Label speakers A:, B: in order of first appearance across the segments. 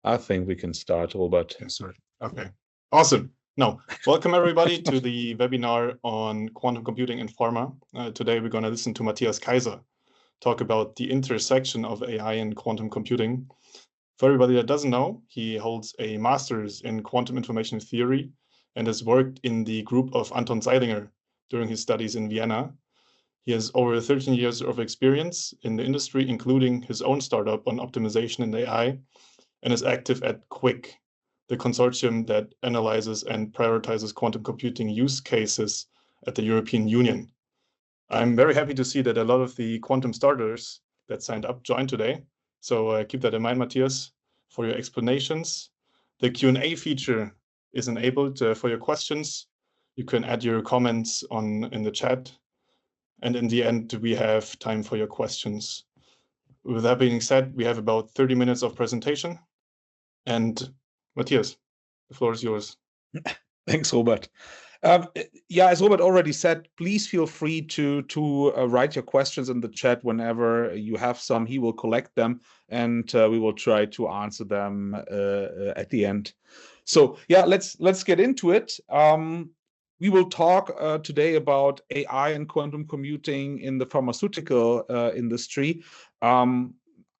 A: I think we can start, Robert.
B: Yes, sir. Okay, awesome. Now, welcome everybody to the webinar on quantum computing in pharma. Today we're going to listen to Matthias Kaiser talk about the intersection of AI and quantum computing. For everybody that doesn't know, he holds a master's in quantum information theory and has worked in the group of Anton Zeilinger during his studies in Vienna. He has over 13 years of experience in the industry, including his own startup on optimization and AI, and is active at QUIC, the consortium that analyzes and prioritizes quantum computing use cases at the European Union. I'm very happy to see that a lot of the quantum starters that signed up joined today. So keep that in mind, Matthias, for your explanations. The Q&A feature is enabled for your questions. You can add your comments in the chat. And in the end, we have time for your questions. With that being said, we have about 30 minutes of presentation. And Matthias, the floor is yours.
A: Thanks, Robert. Yeah, as Robert already said, please feel free to write your questions in the chat whenever you have some. He will collect them, and we will try to answer them at the end. So yeah, let's get into it. We will talk today about AI and quantum computing in the pharmaceutical industry.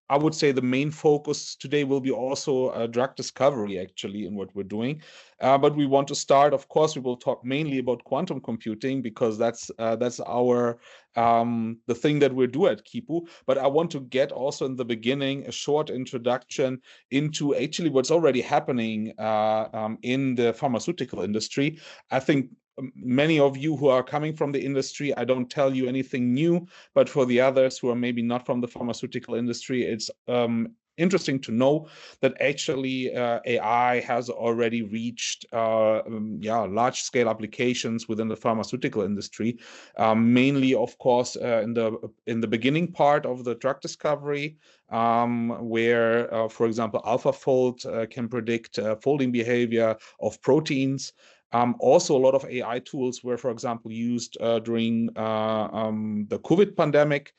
A: I would say the main focus today will be also drug discovery, actually, in what we're doing. But we want to start, of course, we will talk mainly about quantum computing because that's our the thing that we do at Kipu. But I want to get also in the beginning a short introduction into actually what's already happening in the pharmaceutical industry. I think many of you who are coming from the industry, I don't tell you anything new, but for the others who are maybe not from the pharmaceutical industry, it's interesting to know that actually AI has already reached large-scale applications within the pharmaceutical industry, mainly, of course, in the beginning part of the drug discovery, where, for example, AlphaFold can predict folding behavior of proteins. Also, a lot of AI tools were, for example, used during the COVID pandemic.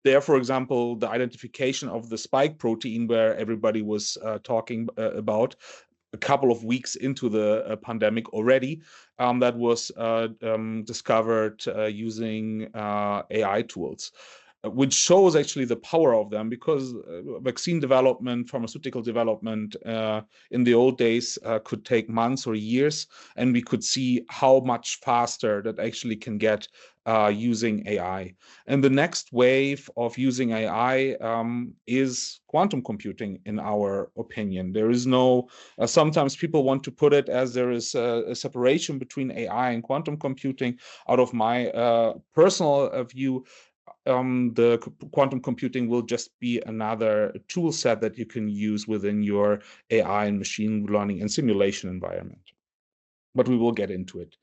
A: There, for example, the identification of the spike protein, where everybody was talking about a couple of weeks into the pandemic already, that was discovered using AI tools, which shows actually the power of them, because vaccine development, pharmaceutical development in the old days could take months or years, and we could see how much faster that actually can get using AI. And the next wave of using AI is quantum computing, in our opinion. There is no, sometimes people want to put it as there is a separation between AI and quantum computing. Out of my personal view, the quantum computing will just be another tool set that you can use within your AI and machine learning and simulation environment. But we will get into it.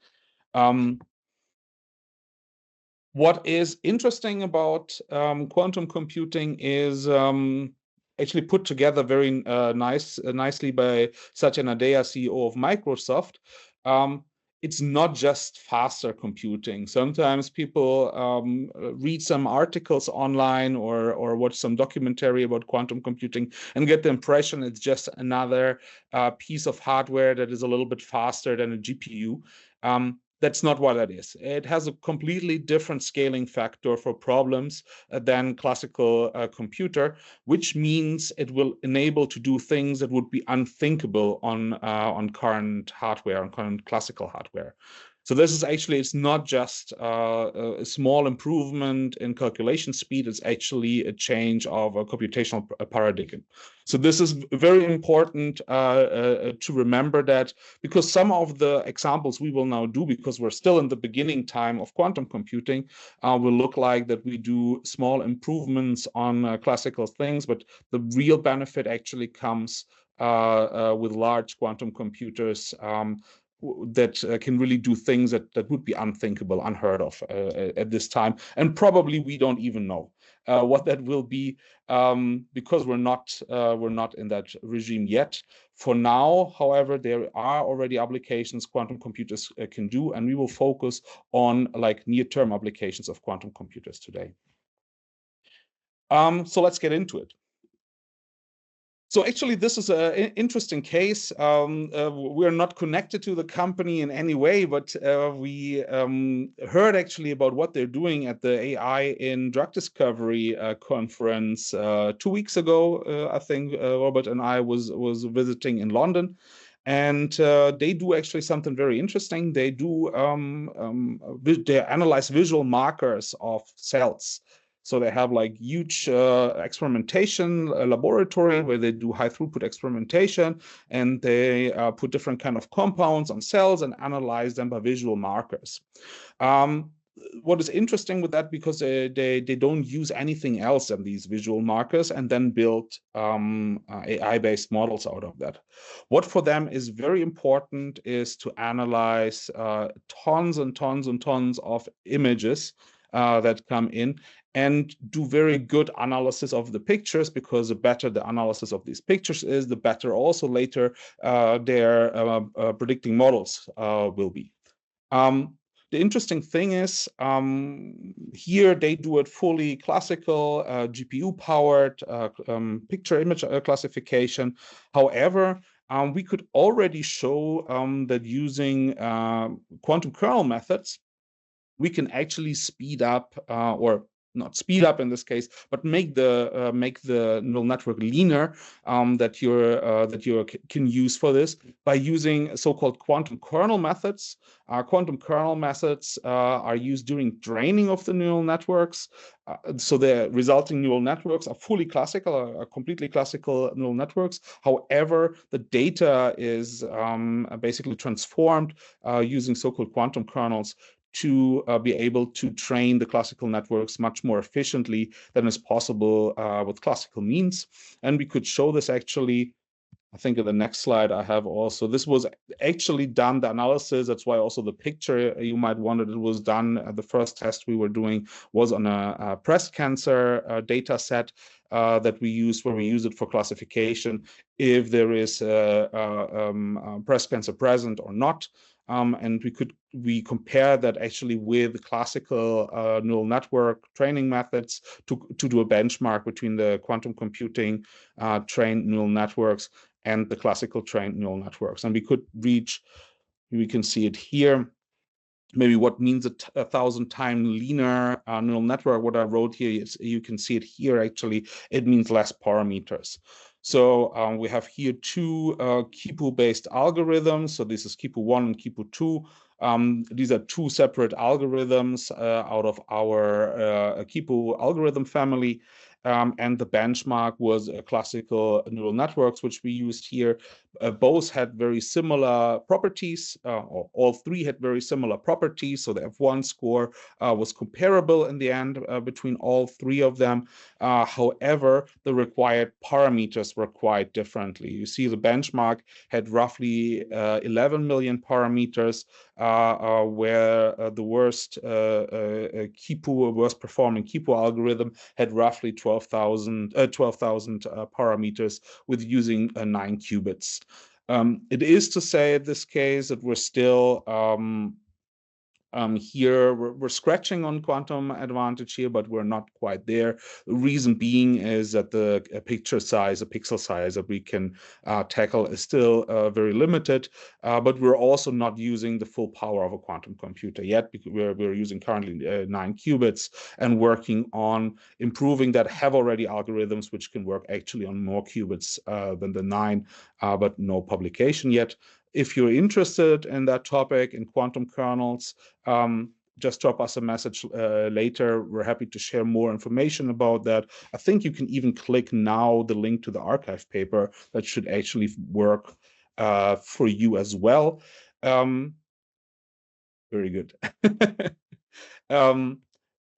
A: What is interesting about quantum computing is actually put together very nicely by Satya Nadella, CEO of Microsoft. It's not just faster computing. Sometimes people read some articles online or watch some documentary about quantum computing and get the impression it's just another piece of hardware that is a little bit faster than a GPU. That's not what that is. It has a completely different scaling factor for problems than classical computer, which means it will enable to do things that would be unthinkable on current hardware, on current classical hardware. So this is actually, it's not just a small improvement in calculation speed, it's actually a change of a computational paradigm. So this is very important to remember that, because some of the examples we will now do, because we're still in the beginning time of quantum computing, will look like that we do small improvements on classical things, but the real benefit actually comes with large quantum computers that can really do things that would be unthinkable, unheard of at this time. And probably we don't even know what that will be, because we're not in that regime yet. For now, however, there are already applications quantum computers can do, and we will focus on like near-term applications of quantum computers today. So let's get into it. So actually, this is an interesting case. We're not connected to the company in any way, but we heard actually about what they're doing at the AI in drug discovery conference 2 weeks ago. I think Robert and I was visiting in London, and they do actually something very interesting. They do they analyze visual markers of cells. So they have like huge experimentation laboratory where they do high throughput experimentation, and they put different kind of compounds on cells and analyze them by visual markers. What is interesting with that, because they don't use anything else than these visual markers and then build AI-based models out of that. What for them is very important is to analyze tons and tons and tons of images that come in, and do very good analysis of the pictures, because the better the analysis of these pictures is, the better also later their predicting models will be. The interesting thing is here they do it fully classical, GPU-powered picture image classification. However, we could already show that using quantum kernel methods, we can actually speed up, or not speed up in this case, but make the neural network leaner that you can use for this by using so-called quantum kernel methods. Quantum kernel methods are used during training of the neural networks. So the resulting neural networks are fully classical, are completely classical neural networks. However, the data is basically transformed using so-called quantum kernels to be able to train the classical networks much more efficiently than is possible with classical means. And we could show this actually, I think in the next slide I have also, this was actually done, the analysis, that's why also the picture you might wonder, it was done, the first test we were doing was on a breast cancer data set that we use, where we use it for classification if there is breast cancer present or not. And we compare that actually with classical neural network training methods to do a benchmark between the quantum computing trained neural networks and the classical trained neural networks. And we could reach, we can see it here, maybe what means a 1,000-time leaner neural network. What I wrote here is, you can see it here, actually, it means less parameters. So we have here two Kipu-based algorithms. So this is Kipu-1 and Kipu-2. These are two separate algorithms out of our Kipu algorithm family. And the benchmark was classical neural networks, which we used here. Both had very similar properties, or all three had very similar properties. So the F1 score was comparable in the end between all three of them. However, the required parameters were quite differently. You see the benchmark had roughly 11 million parameters, where the worst worst performing Kipu algorithm had roughly 12,000 parameters with using 9 qubits. It is to say in this case that we're still here we're scratching on quantum advantage here, but we're not quite there. The reason being is that the picture size, the pixel size that we can tackle is still very limited, but we're also not using the full power of a quantum computer yet, because we're using currently 9 qubits and working on improving that, have already algorithms which can work actually on more qubits than the 9, but no publication yet. If you're interested in that topic, in quantum kernels, just drop us a message later. We're happy to share more information about that. I think you can even click now the link to the archive paper. That should actually work for you as well. Very good.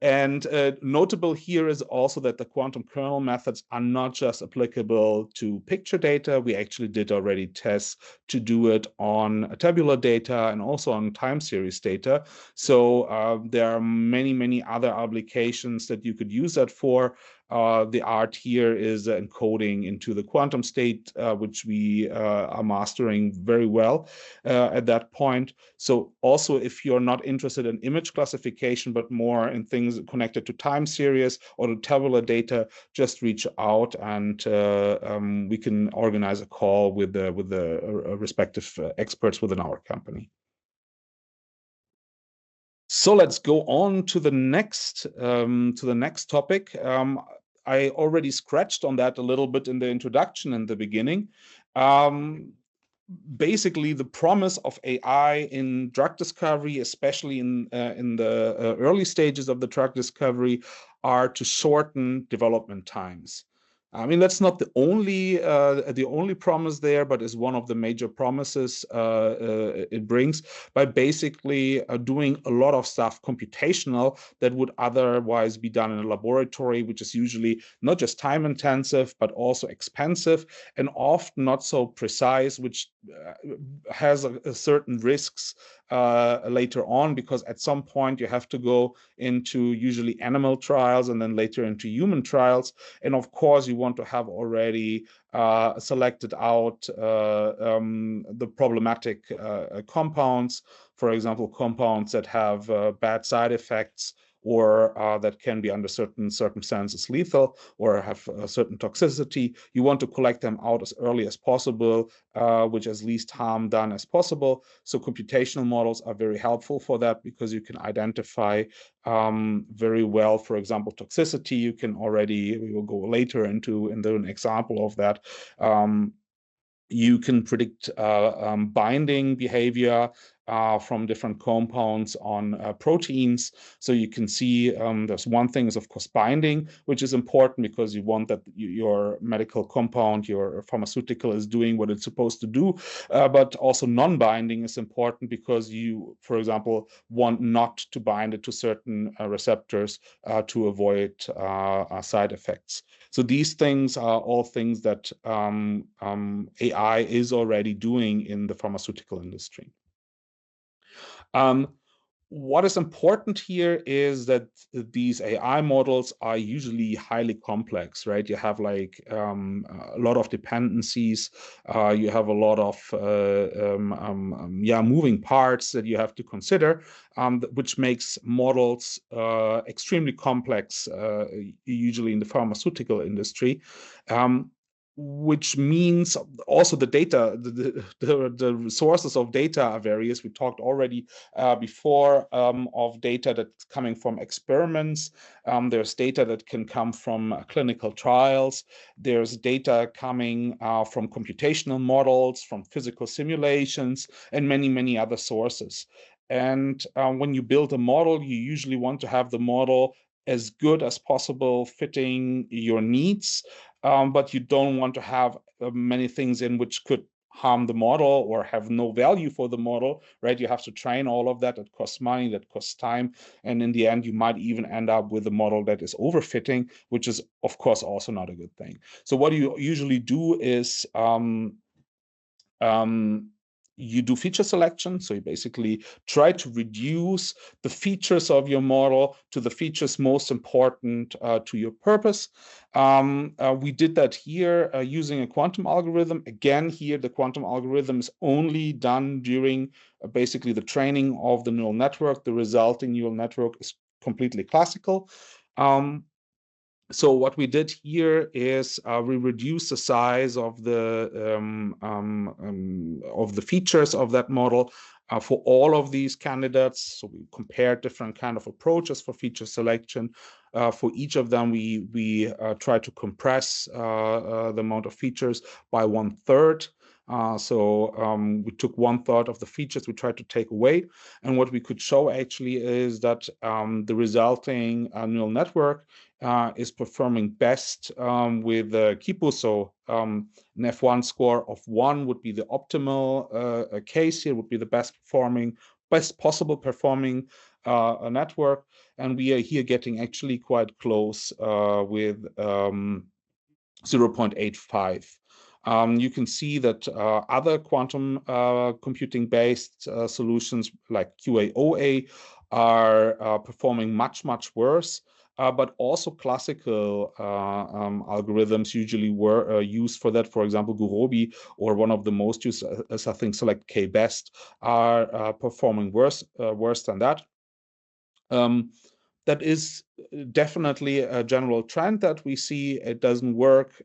A: And notable here is also that the quantum kernel methods are not just applicable to picture data. We actually did already tests to do it on tabular data and also on time series data. So there are many, many other applications that you could use that for. The art here is encoding into the quantum state, which we are mastering very well at that point. So also, if you're not interested in image classification, but more in things connected to time series or to tabular data, just reach out, and we can organize a call with the respective experts within our company. So let's go on to the next topic. I already scratched on that a little bit in the introduction in the beginning. Basically, the promise of AI in drug discovery, especially in the early stages of the drug discovery, are to shorten development times. I mean, that's not the only promise there, but is one of the major promises it brings by basically doing a lot of stuff computational that would otherwise be done in a laboratory, which is usually not just time intensive, but also expensive and often not so precise, which has a certain risks later on, because at some point you have to go into usually animal trials and then later into human trials. And of course, you want to have already selected out the problematic compounds, for example, compounds that have bad side effects or that can be under certain circumstances lethal or have a certain toxicity. You want to collect them out as early as possible, which as least harm done as possible. So computational models are very helpful for that, because you can identify very well, for example, toxicity. You can already, we will go later into an example of that. You can predict binding behavior from different compounds on proteins. So you can see there's one thing is, of course, binding, which is important because you want that your medical compound, your pharmaceutical is doing what it's supposed to do. But also non-binding is important because you, for example, want not to bind it to certain receptors to avoid side effects. So these things are all things that AI is already doing in the pharmaceutical industry. What is important here is that these AI models are usually highly complex, right? You have like a lot of dependencies. You have a lot of moving parts that you have to consider, which makes models extremely complex, usually in the pharmaceutical industry. Which means also the data, the sources of data are various. We talked already before of data that's coming from experiments. There's data that can come from clinical trials. There's data coming from computational models, from physical simulations, and many, many other sources. And when you build a model, you usually want to have the model as good as possible fitting your needs. But you don't want to have many things in which could harm the model or have no value for the model, right? You have to train all of that. It costs money, that costs time. And in the end, you might even end up with a model that is overfitting, which is, of course, also not a good thing. So what you usually do is you do feature selection. So you basically try to reduce the features of your model to the features most important to your purpose. We did that here using a quantum algorithm. Again, here the quantum algorithm is only done during basically the training of the neural network. The resulting neural network is completely classical. So what we did here is we reduced the size of the features of that model for all of these candidates. So we compared different kind of approaches for feature selection. For each of them, we try to compress the amount of features by 1/3. We took 1/3 of the features we tried to take away. And what we could show actually is that the resulting neural network is performing best with Kipu. So an F1 score of 1 would be the optimal case here, would be the best possible performing network. And we are here getting actually quite close with 0.85. You can see that other quantum computing-based solutions like QAOA are performing much, much worse. but also classical algorithms usually were used for that. For example, Gurobi, or one of the most used, as I think Select K-Best, are performing worse than that. That is definitely a general trend that we see. It doesn't work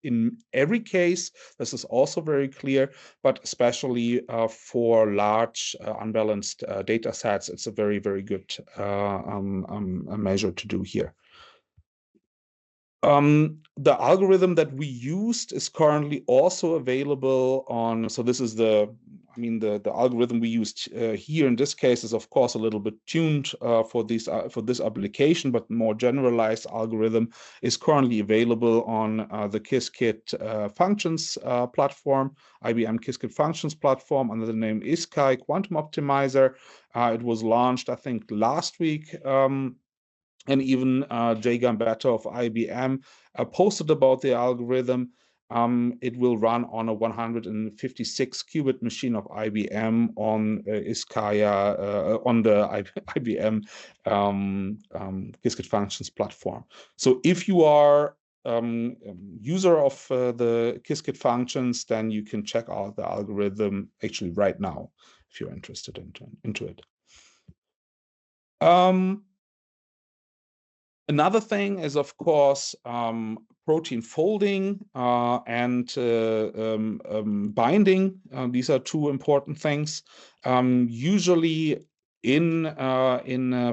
A: in every case. This is also very clear, but especially for large unbalanced data sets, it's a very, very good measure to do here. The algorithm that we used is currently also available on, so this is the algorithm we used here in this case is of course a little bit tuned for this application, but more generalized algorithm is currently available on the Qiskit functions platform, IBM Qiskit functions platform, under the name ISCAI Quantum Optimizer. It was launched, I think, last week. And even Jay Gambetta of IBM posted about the algorithm. It will run on a 156 qubit machine of IBM on Iskaya, on the IBM Qiskit Functions platform. So if you are user of the Qiskit functions, then you can check out the algorithm actually right now if you're interested into it. Another thing is, of course, protein folding and binding. These are two important things. Usually in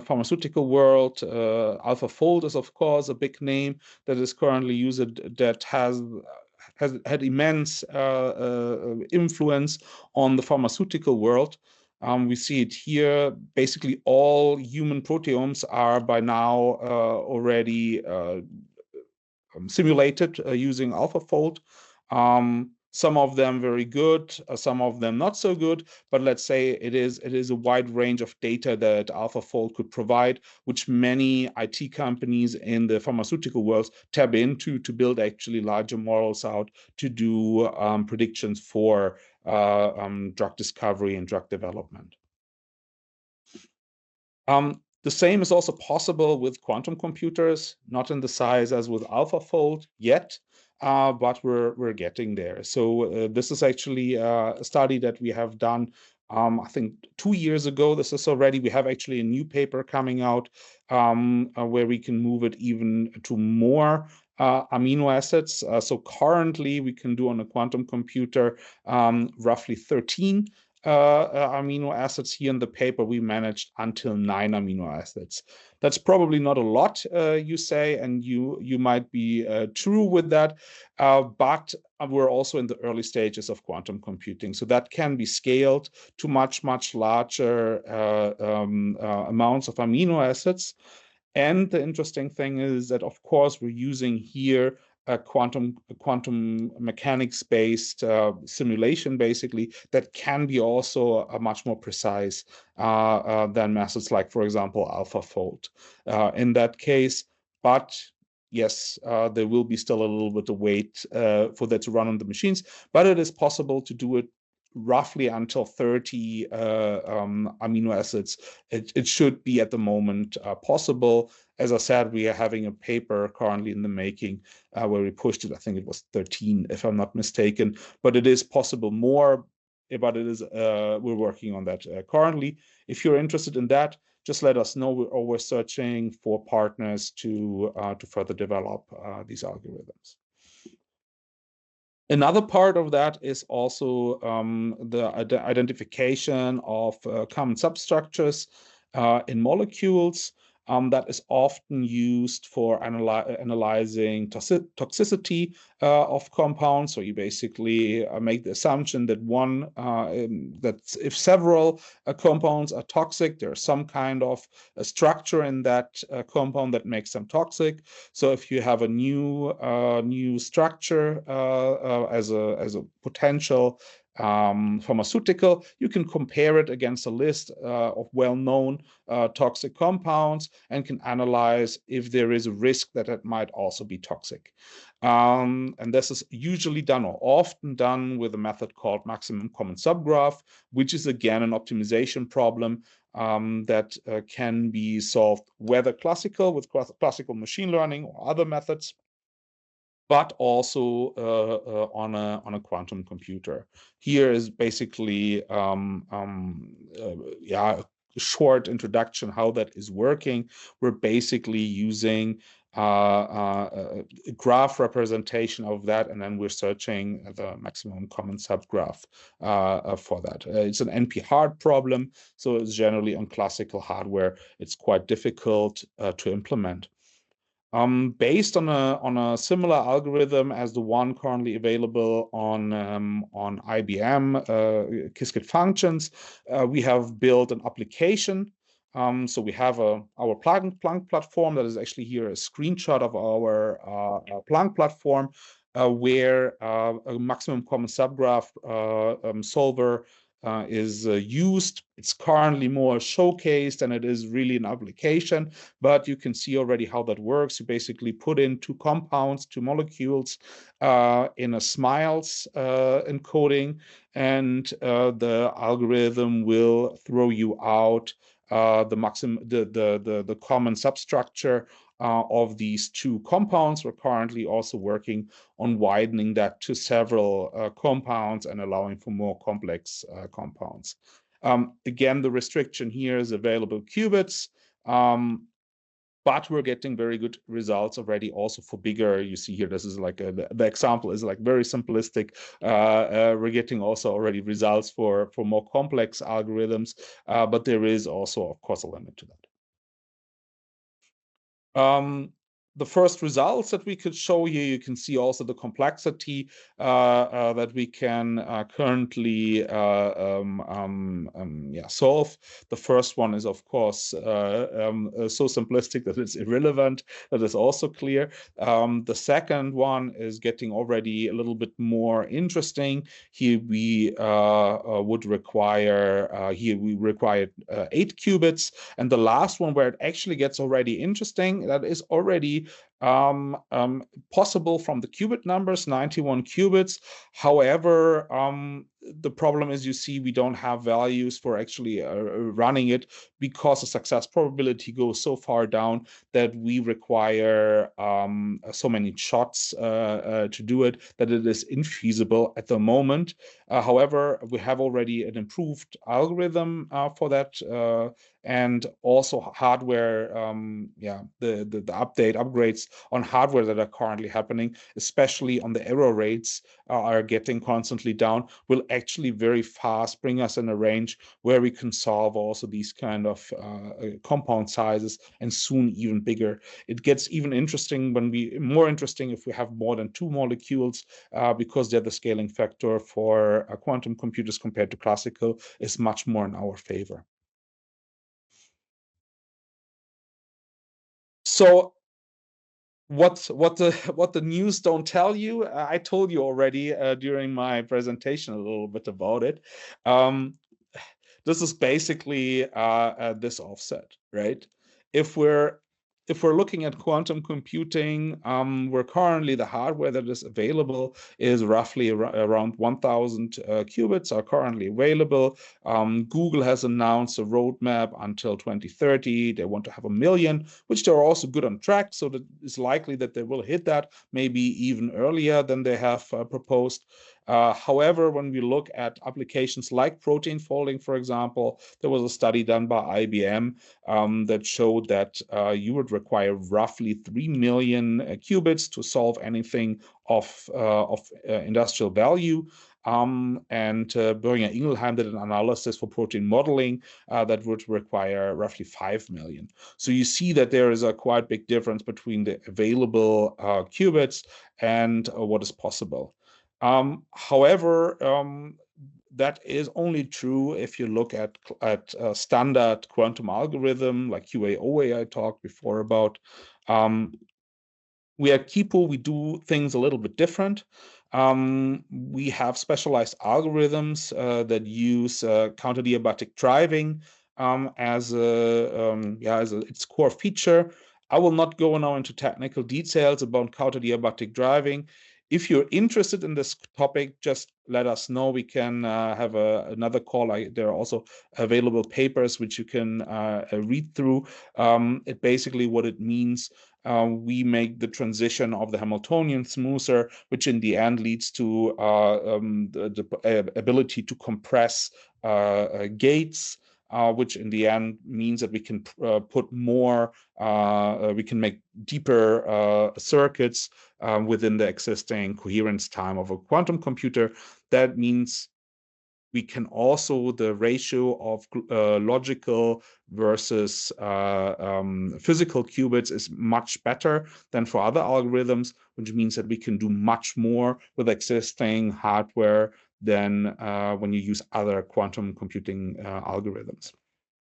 A: pharmaceutical world, AlphaFold is, of course, a big name that is currently used, that has had immense influence on the pharmaceutical world. We see it here. Basically, all human proteomes are by now already simulated using AlphaFold. Some of them very good, some of them not so good. But let's say it is a wide range of data that AlphaFold could provide, which many IT companies in the pharmaceutical world tap into to build actually larger models out to do predictions for drug discovery and drug development. The same is also possible with quantum computers, not in the size as with AlphaFold yet, but we're getting there. So this is actually a study that we have done, I think 2 years ago. This is already, we have actually a new paper coming out where we can move it even to more amino acids. So currently we can do on a quantum computer roughly 13 amino acids. Here in the paper, we managed until 9 amino acids. That's probably not a lot, you say, and you might be true with that, but we're also in the early stages of quantum computing. So that can be scaled to much, much larger amounts of amino acids. And the interesting thing is that, of course, we're using here a quantum mechanics-based simulation, basically, that can be also much more precise than methods like, for example, AlphaFold in that case. But yes, there will be still a little bit of wait for that to run on the machines, but it is possible to do it roughly until 30 amino acids. It should be at the moment possible. As I said, we are having a paper currently in the making where we pushed it. I think it was 13, if I'm not mistaken, but it is possible more. But it is we're working on that currently. If you're interested in that, just let us know. We're searching for partners to further develop these algorithms. Another part of that is also the identification of common substructures in molecules. That is often used for analyzing toxicity of compounds. So you basically make the assumption that that if several compounds are toxic, there's some kind of a structure in that compound that makes them toxic. So if you have a new structure as a potential pharmaceutical, you can compare it against a list of well-known toxic compounds and can analyze if there is a risk that it might also be toxic. And this is usually done, or often done, with a method called maximum common subgraph, which is again an optimization problem. that can be solved whether classical with classical machine learning or other methods, but also on a quantum computer. Here is basically yeah, a short introduction how that is working. We're basically using a graph representation of that, and then we're searching the maximum common subgraph for that. It's an NP-hard problem, so it's generally on classical hardware. It's quite difficult to implement. Based on a similar algorithm as the one currently available on IBM Qiskit functions, we have built an application. So we have our Planck platform that is actually here a screenshot of our Planck platform, where a maximum common subgraph solver is used. It's currently more showcased than it is really an application, but you can see already how that works. You basically put in two compounds, two molecules in a SMILES encoding, and the algorithm will throw you out the common substructure of these two compounds. We're currently also working on widening that to several compounds and allowing for more complex compounds. Again, the restriction here is available qubits, but we're getting very good results already also for bigger. You see here, this is like the example is like very simplistic. We're getting also already results for more complex algorithms, but there is also, of course, a limit to that. The first results that we could show here, you can see also the complexity that we can currently solve. The first one is, of course, so simplistic that it's irrelevant. That is also clear. The second one is getting already a little bit more interesting. Here we would require 8 qubits, and the last one where it actually gets already interesting, that is already possible from the qubit numbers, 91 qubits. However, the problem is, you see, we don't have values for actually running it, because the success probability goes so far down that we require so many shots to do it that it is infeasible at the moment. However, we have already an improved algorithm for that, and also hardware, the upgrades on hardware that are currently happening, especially on the error rates, are getting constantly down, will actually very fast bring us in a range where we can solve also these kind of compound sizes, and soon even bigger. It gets even more interesting if we have more than 2 molecules, because they're the scaling factor for quantum computers compared to classical is much more in our favor. So what the news don't tell you, I told you already during my presentation a little bit about it. This is basically this offset, right? If we're looking at quantum computing, we're currently, the hardware that is available is roughly around 1,000 qubits are currently available. Google has announced a roadmap until 2030. They want to have 1 million, which they're also good on track. So that it's likely that they will hit that maybe even earlier than they have proposed. However, when we look at applications like protein folding, for example, there was a study done by IBM that showed that you would require roughly 3 million qubits to solve anything of industrial value. And Boehringer Ingelheim did an analysis for protein modeling that would require roughly 5 million. So you see that there is a quite big difference between the available qubits and what is possible. However, that is only true if you look at standard quantum algorithm like QA/OA I talked before about. We at Kipo, we do things a little bit different. We have specialized algorithms that use counter-diabatic driving as its core feature. I will not go now into technical details about counter-diabatic driving. If you're interested in this topic, just let us know. We can have another call. There are also available papers which you can read through. It basically what it means. We make the transition of the Hamiltonian smoother, which in the end leads to the ability to compress gates, which in the end means that we can put more, we can make deeper circuits within the existing coherence time of a quantum computer. That means we can also, the ratio of logical versus physical qubits is much better than for other algorithms, which means that we can do much more with existing hardware than when you use other quantum computing algorithms.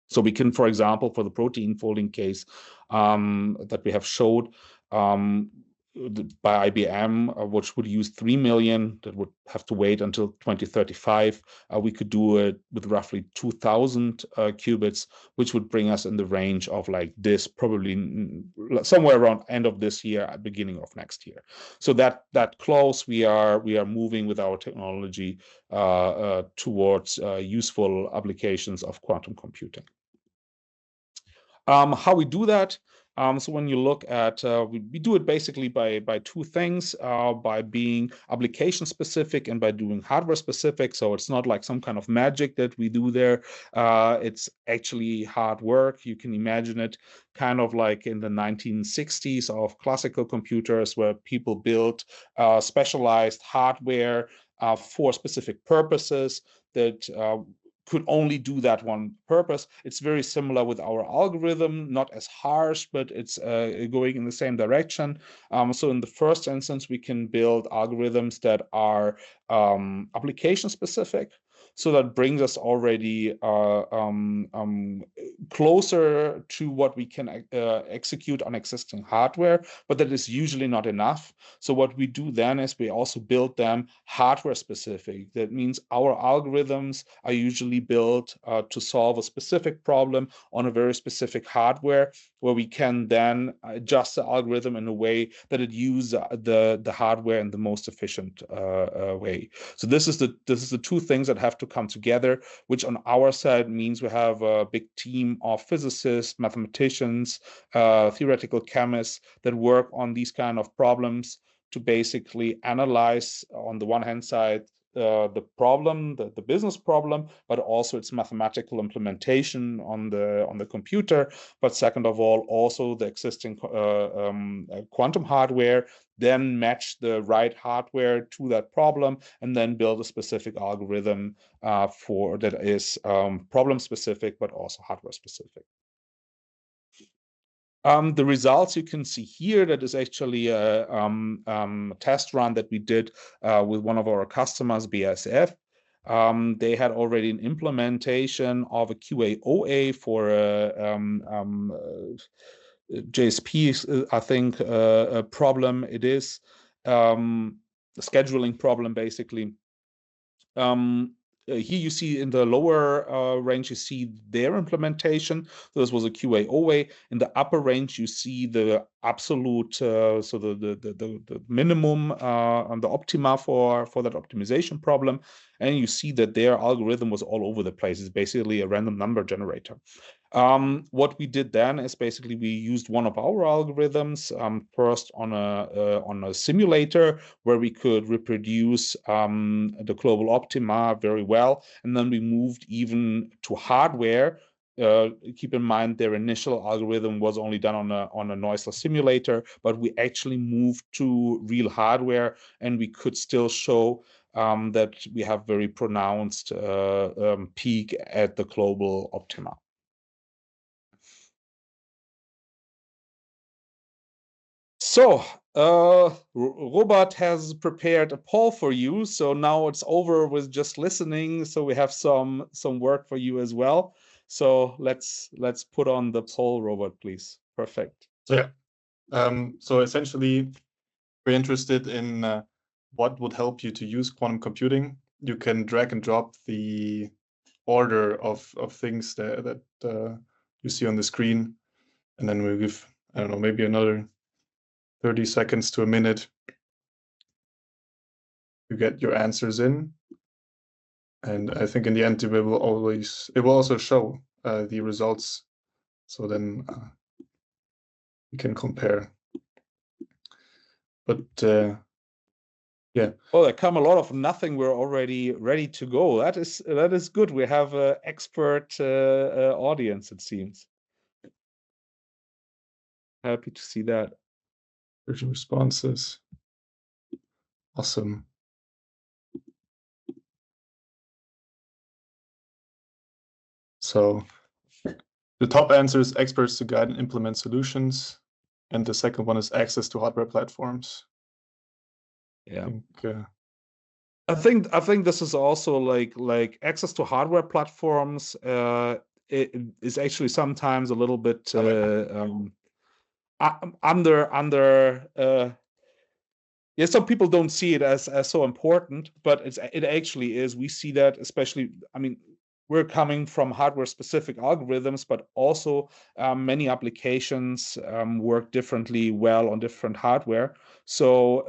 A: So we can, for example, for the protein folding case that we have showed, by IBM, which would use 3 million, that would have to wait until 2035. We could do it with roughly 2,000 qubits, which would bring us in the range of like this, probably somewhere around end of this year, beginning of next year. So that close, we are moving with our technology towards useful applications of quantum computing. How we do that? So when you look at, we do it basically by two things, by being application specific and by doing hardware specific. So it's not like some kind of magic that we do there. It's actually hard work. You can imagine it kind of like in the 1960s of classical computers, where people built specialized hardware for specific purposes that could only do that one purpose. It's very similar with our algorithm, not as harsh, but it's going in the same direction. So in the first instance, we can build algorithms that are application specific. So that brings us already closer to what we can execute on existing hardware, but that is usually not enough. So what we do then is we also build them hardware specific. That means our algorithms are usually built to solve a specific problem on a very specific hardware, where we can then adjust the algorithm in a way that it uses the hardware in the most efficient way. So this is the two things that have to come together, which on our side means we have a big team of physicists, mathematicians, theoretical chemists that work on these kind of problems to basically analyze, on the one hand side, the problem, the business problem, but also its mathematical implementation on the computer. But second of all, also the existing quantum hardware, then match the right hardware to that problem, and then build a specific algorithm for that is problem specific, but also hardware specific. The results you can see here, that is actually a test run that we did with one of our customers, BASF. They had already an implementation of a QA/OA for JSP, I think, a problem. It is a scheduling problem, basically. Here you see in the lower range, you see their implementation. So this was a QA/OA. In the upper range, you see the absolute, so the minimum on the optima for that optimization problem. And you see that their algorithm was all over the place. It's basically a random number generator. What we did then is basically we used one of our algorithms first on a simulator where we could reproduce the global optima very well, and then we moved even to hardware. Keep in mind their initial algorithm was only done on a noiseless simulator, but we actually moved to real hardware, and we could still show that we have very pronounced peak at the global optima. So, Robert has prepared a poll for you. So now it's over with just listening. So we have some work for you as well. So let's put on the poll, Robert, please. Perfect.
B: So yeah, so essentially, we're interested in what would help you to use quantum computing. You can drag and drop the order of things that you see on the screen, and then we'll give, I don't know, maybe another 30 seconds to a minute you get your answers in. And I think in the end, it will also show the results. So then you can compare. But yeah.
A: Oh, there come a lot of nothing. We're already ready to go. That is good. We have an expert audience, it seems. Happy to see that.
B: Version responses. Awesome. So the top answer is experts to guide and implement solutions. And the second one is access to hardware platforms.
A: Yeah.
B: I think,
A: I think this is also like access to hardware platforms. It is actually sometimes a little bit under. Yeah, some people don't see it as so important, but it actually is. We see that, especially. I mean, we're coming from hardware-specific algorithms, but also many applications work differently well on different hardware. So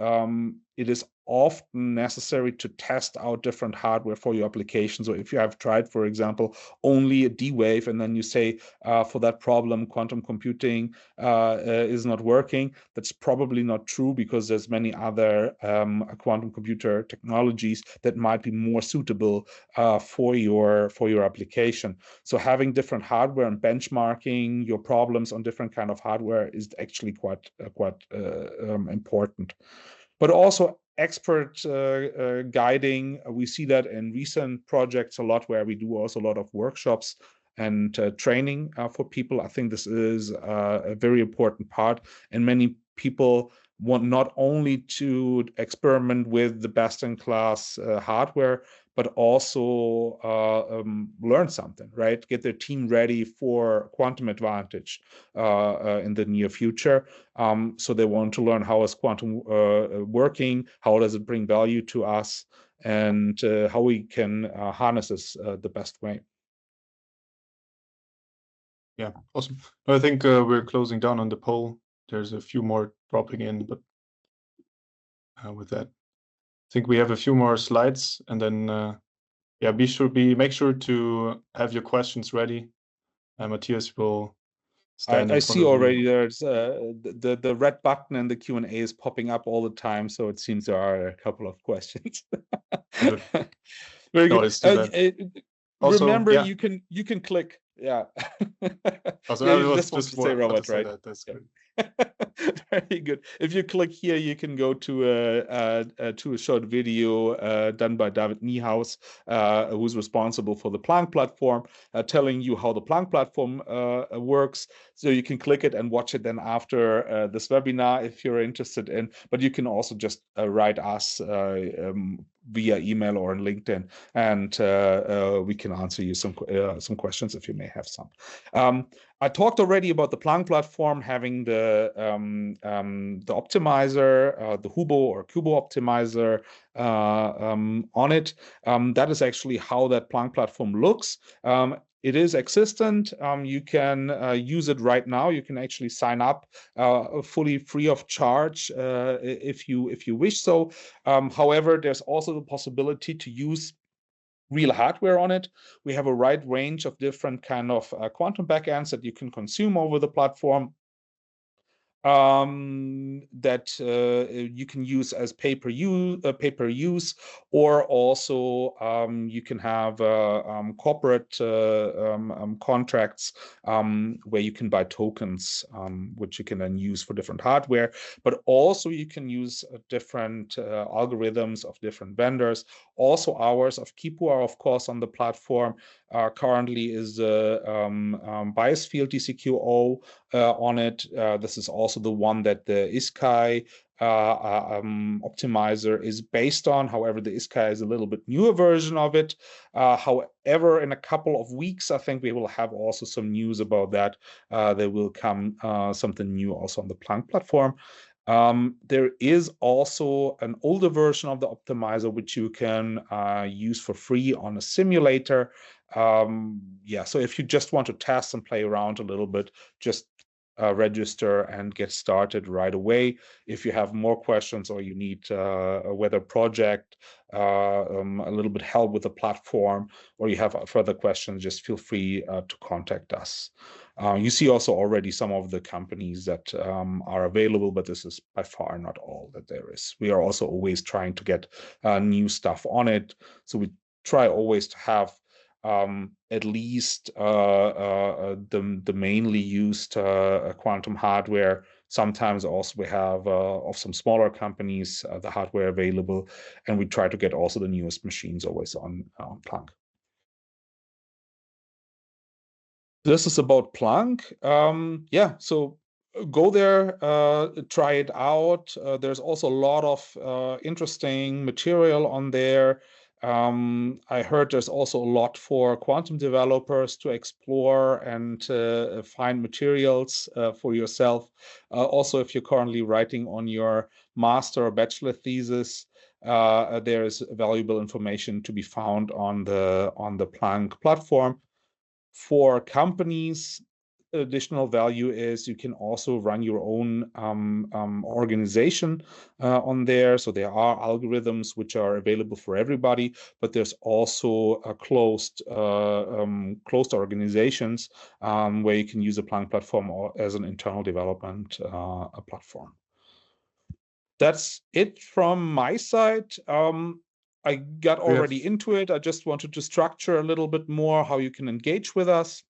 A: it is often necessary to test out different hardware for your application. So if you have tried, for example, only a D-Wave, and then you say for that problem, quantum computing is not working, that's probably not true, because there's many other quantum computer technologies that might be more suitable for your application. So having different hardware and benchmarking your problems on different kind of hardware is actually quite important. But also expert guiding. We see that in recent projects a lot, where we do also a lot of workshops and training for people. I think this is a very important part, and many people want not only to experiment with the best-in-class hardware, but also learn something, right? Get their team ready for quantum advantage in the near future. So they want to learn, how is quantum working? How does it bring value to us? And how we can harness this the best way.
B: Yeah, awesome. I think we're closing down on the poll. There's a few more dropping in, but with that, I think we have a few more slides, and then yeah, make sure to have your questions ready. Matthias will stand
A: I
B: in front
A: see
B: of
A: already
B: you.
A: there's the red button and the Q&A is popping up all the time, so it seems there are a couple of questions.
B: Good.
A: Very
B: No,
A: good.
B: let's do that. Also,
A: Remember,
B: yeah.
A: you can click. Yeah.
B: Also,
A: Yeah,
B: I
A: you
B: was
A: just want
B: just
A: to say,
B: about to
A: Robert,
B: say
A: right?
B: that. That's
A: Yeah.
B: good.
A: Very good. If you click here, you can go to a short video done by David Niehaus, who's responsible for the Planck platform, telling you how the Planck platform works. So you can click it and watch it then after this webinar if you're interested in. But you can also just write us via email or on LinkedIn, and we can answer you some questions if you may have some. I talked already about the Planck platform having the optimizer, the Hubo or Kubo optimizer on it. That is actually how that Planck platform looks. It is existent. You can use it right now. You can actually sign up fully free of charge if you wish so. However, there's also the possibility to use real hardware on it. We have a wide range of different kind of quantum backends that you can consume over the platform, that you can use as pay-per-use, or also you can have corporate contracts where you can buy tokens, which you can then use for different hardware. But also you can use different algorithms of different vendors. Also ours of Kipu are of course on the platform. Currently is bias field DCQO on it. This is also the one that the ISCAI optimizer is based on. However, the ISCAI is a little bit newer version of it. However, in a couple of weeks, I think we will have also some news about that. There will come something new also on the Planck platform. There is also an older version of the optimizer which you can use for free on a simulator. Yeah, so if you just want to test and play around a little bit, just register and get started right away. If you have more questions or you need a weather project, a little bit help with the platform, or you have further questions, just feel free to contact us. You see also already some of the companies that are available, but this is by far not all that there is. We are also always trying to get new stuff on it. So we try always to have at least the mainly used quantum hardware. Sometimes also we have of some smaller companies the hardware available, and we try to get also the newest machines always on Planck. This is about Planck. Yeah, so go there, try it out. There's also a lot of interesting material on there. I heard there's also a lot for quantum developers to explore and find materials for yourself. Also, if you're currently writing on your master or bachelor thesis, there is valuable information to be found on the Planck platform. For companies, additional value is you can also run your own organization on there. So there are algorithms which are available for everybody, but there's also a closed organizations where you can use a Planck platform as an internal development platform. That's it from my side. I got already into it. I just wanted to structure a little bit more how you can engage with us.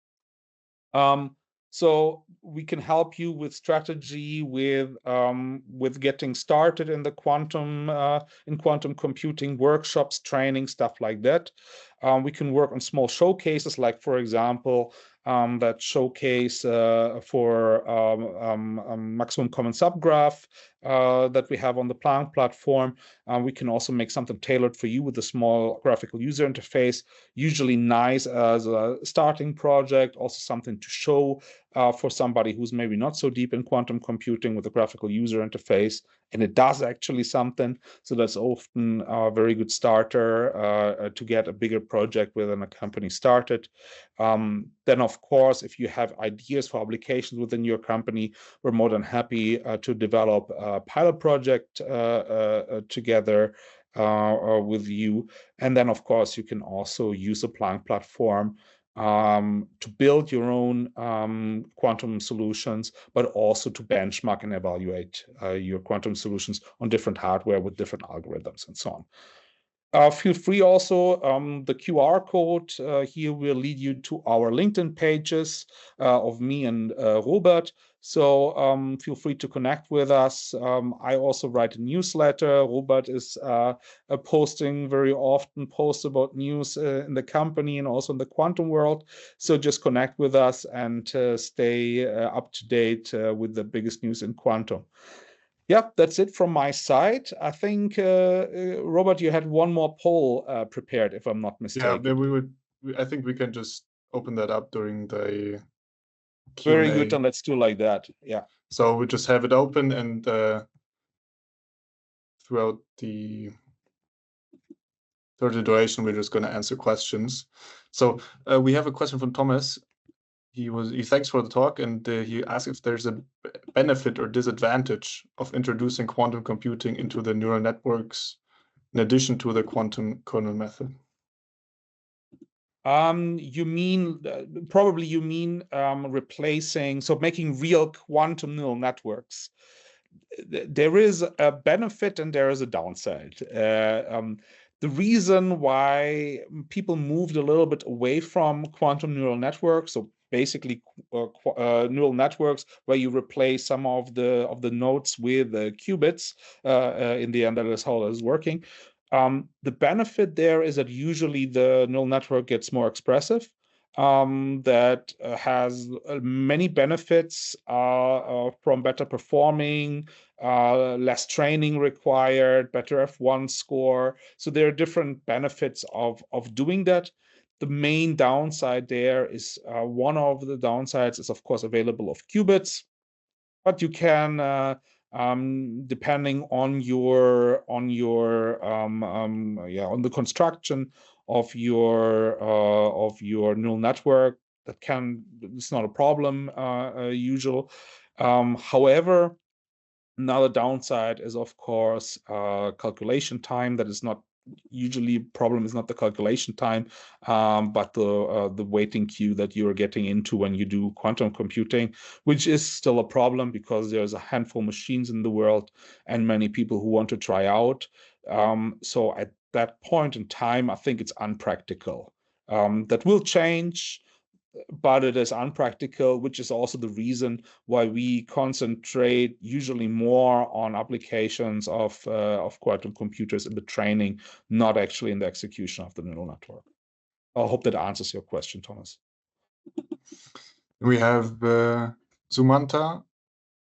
A: So we can help you with strategy, with getting started in the quantum computing workshops, training, stuff like that. We can work on small showcases, like for example, that showcase for maximum common subgraph that we have on the Planck platform. We can also make something tailored for you with a small graphical user interface, usually nice as a starting project, also something to show for somebody who's maybe not so deep in quantum computing with a graphical user interface, and it does actually something. So that's often a very good starter to get a bigger project within a company started. Then, of course, if you have ideas for applications within your company, we're more than happy to develop a pilot project together with you. And then, of course, you can also use the Planck platform to build your own quantum solutions, but also to benchmark and evaluate your quantum solutions on different hardware with different algorithms and so on. Feel free also, the QR code here will lead you to our LinkedIn pages of me and Robert. So feel free to connect with us. I also write a newsletter. Robert is posting very often posts about news in the company and also in the quantum world. So just connect with us and stay up to date with the biggest news in quantum. Yeah, that's it from my side. I think, Robert, you had one more poll prepared, if I'm not mistaken.
B: Yeah, I think we can just open that up during the Q&A.
A: Very good, and let's do like that. Yeah.
B: So we just have it open, and throughout the duration, we're just going to answer questions. So we have a question from Thomas. He thanks for the talk, and he asked if there's a benefit or disadvantage of introducing quantum computing into the neural networks in addition to the quantum kernel method.
A: You mean probably you mean replacing, so making real quantum neural networks. There is a benefit and there is a downside. The reason why people moved a little bit away from quantum neural networks, so basically neural networks where you replace some of the nodes with qubits in the end, that is how it is working. The benefit there is that usually the neural network gets more expressive. That has many benefits from better performing, less training required, better F1 score. So there are different benefits of doing that. The main downside there is one of the downsides is, of course, available of qubits, but you can depending on the construction of your neural network, it's not a problem usual. However, another downside is, of course, calculation time. That is not usually problem is not the calculation time, but the waiting queue that you are getting into when you do quantum computing, which is still a problem because there's a handful of machines in the world and many people who want to try out. So at that point in time, I think it's unpractical. That will change, but it is unpractical, which is also the reason why we concentrate usually more on applications of quantum computers in the training, not actually in the execution of the neural network. I hope that answers your question, Thomas.
B: We have Sumanta.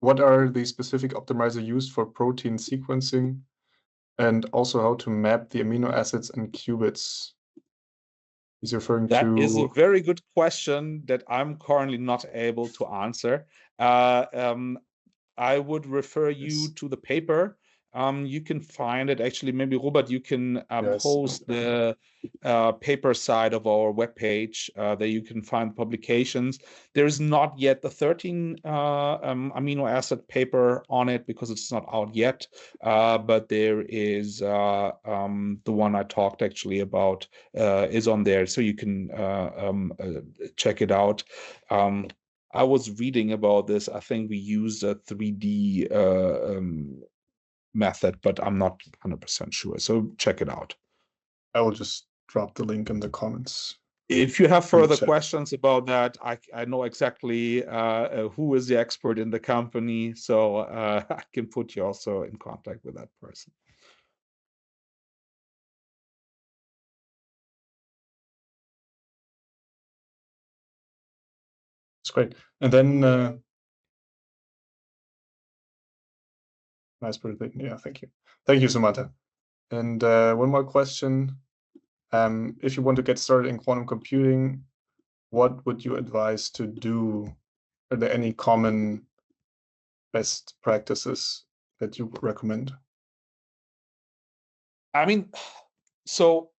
B: What are the specific optimizer used for protein sequencing, and also how to map the amino acids and qubits? He's referring
A: That
B: to...
A: is a very good question that I'm currently not able to answer. I would refer you to the paper. You can find it actually. Maybe Robert, you can post the paper side of our webpage. There you can find publications. There is not yet the 13 amino acid paper on it because it's not out yet. But there is the one I talked actually about is on there, so you can check it out. I was reading about this. I think we used a 3D method, but I'm not 100% sure. So check it out.
B: I will just drop the link in the comments.
A: If you have further questions about that, I know exactly who is the expert in the company, so I can put you also in contact with that person.
B: That's great. And then nice presentation. Yeah, thank you. Thank you, Sumanta. And one more question. If you want to get started in quantum computing, what would you advise to do? Are there any common best practices that you would recommend?
A: I mean, so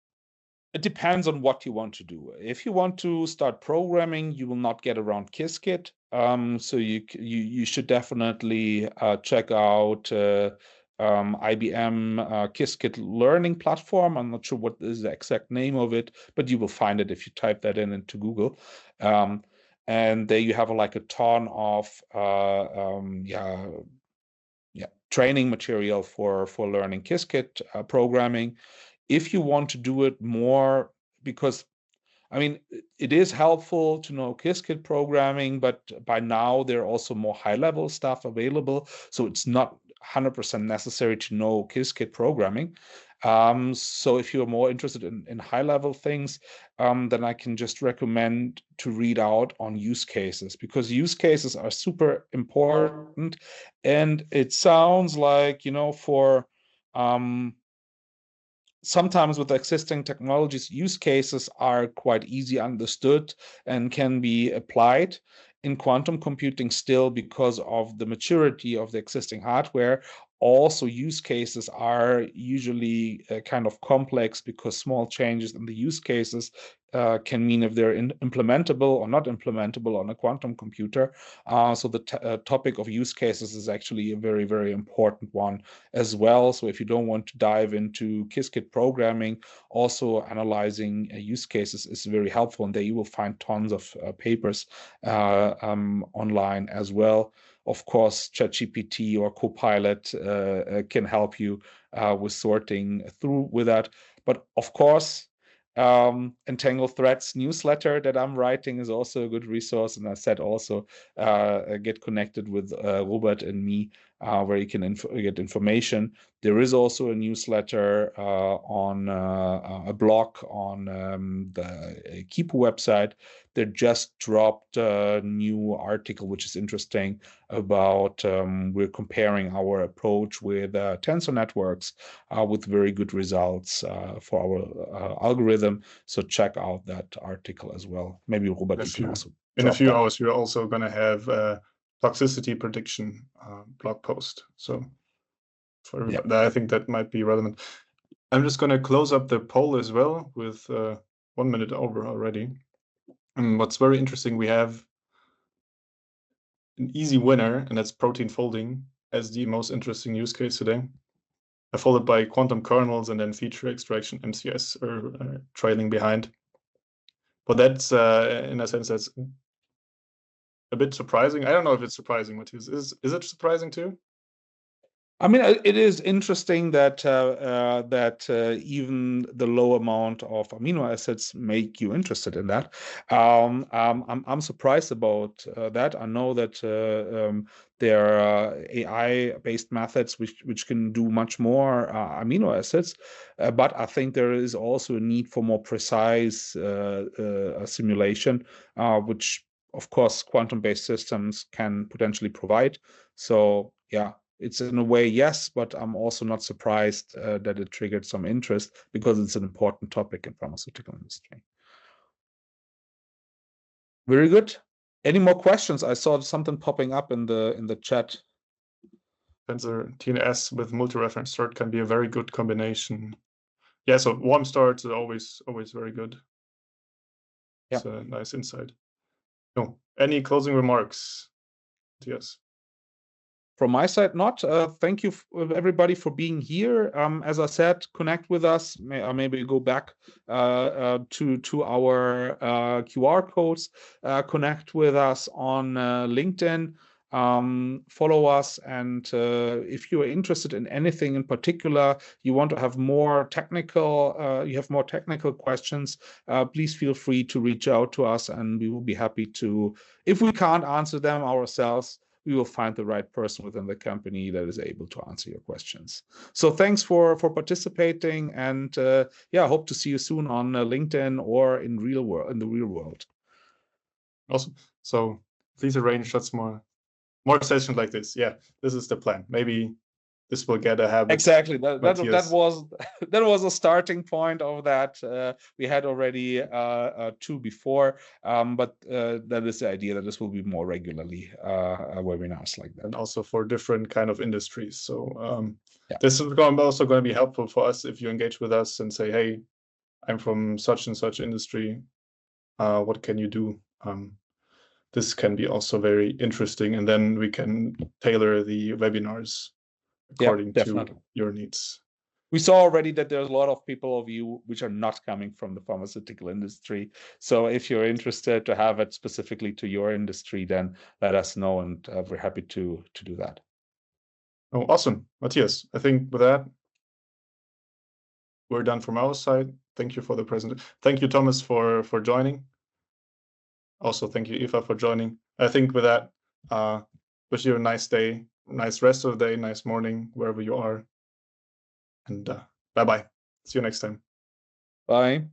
A: it depends on what you want to do. If you want to start programming, you will not get around Qiskit. So you should definitely check out IBM Qiskit learning platform. I'm not sure what is the exact name of it, but you will find it if you type that in into Google. And there you have like a ton of training material for learning Qiskit programming. If you want to do it more, because I mean, it is helpful to know Qiskit programming, but by now there are also more high-level stuff available, so it's not 100% necessary to know Qiskit programming. So if you're more interested in high-level things, then I can just recommend to read out on use cases, because use cases are super important. And it sounds like, for sometimes with existing technologies, use cases are quite easy understood and can be applied. In quantum computing still, because of the maturity of the existing hardware, also use cases are usually kind of complex, because small changes in the use cases can mean if they're implementable or not implementable on a quantum computer. So the topic of use cases is actually a very, very important one as well. So if you don't want to dive into Qiskit programming, also analyzing use cases is very helpful. And there you will find tons of papers online as well. Of course, ChatGPT or Copilot can help you with sorting through with that. But of course, Entangled Threads newsletter that I'm writing is also a good resource. And I said also get connected with Robert and me, where you can get information. There is also a newsletter on a blog on the Kipu website. They just dropped a new article, which is interesting, about we're comparing our approach with tensor networks with very good results for our algorithm. So check out that article as well. Maybe Robert, you can also
B: in a few hours, we're also going to have a toxicity prediction blog post. So for everybody, I think that might be relevant. I'm just going to close up the poll as well with 1 minute over already. And what's very interesting, we have an easy winner, and that's protein folding as the most interesting use case today, followed by quantum kernels, and then feature extraction, MCS, are trailing behind. But that's, in a sense, that's a bit surprising. I don't know if it's surprising, Matthias. Is it surprising too?
A: I mean, it is interesting that even the low amount of amino acids make you interested in that. I'm surprised about that. I know that there are AI-based methods which can do much more amino acids, but I think there is also a need for more precise simulation, which of course quantum-based systems can potentially provide. So yeah. It's in a way, yes, but I'm also not surprised that it triggered some interest because it's an important topic in pharmaceutical industry. Very good. Any more questions? I saw something popping up in the chat.
B: Tensor TNS with multi-reference start can be a very good combination. Yeah, so warm starts are always very good.
A: Yeah.
B: It's a nice insight. No, any closing remarks? Yes.
A: From my side, not. Thank you, everybody, for being here. As I said, connect with us. Maybe go back to our QR codes. Connect with us on LinkedIn. Follow us, and if you are interested in anything in particular, you want to have more technical, you have more technical questions, please feel free to reach out to us, and we will be happy to. If we can't answer them ourselves, we will find the right person within the company that is able to answer your questions. So thanks for participating, and yeah, hope to see you soon on LinkedIn or in the real world.
B: Awesome. So please arrange lots more sessions like this. Yeah, this is the plan. Maybe this will get a habit.
A: Exactly. That was a starting point of that. We had already two before, but that is the idea that this will be more regularly webinars like that.
B: And also for different kind of industries. So yeah. This is also going to be helpful for us if you engage with us and say, hey, I'm from such and such industry. What can you do? This can be also very interesting, and then we can tailor the webinars according to your needs.
A: We saw already that there's a lot of people of you which are not coming from the pharmaceutical industry. So if you're interested to have it specifically to your industry, then let us know, and we're happy to do that.
B: Oh, awesome, Matthias. I think with that, we're done from our side. Thank you for the presentation. Thank you, Thomas, for joining. Also, thank you, Eva, for joining. I think with that, wish you a nice day, nice rest of the day, nice morning, wherever you are. And bye-bye. See you next time.
A: Bye.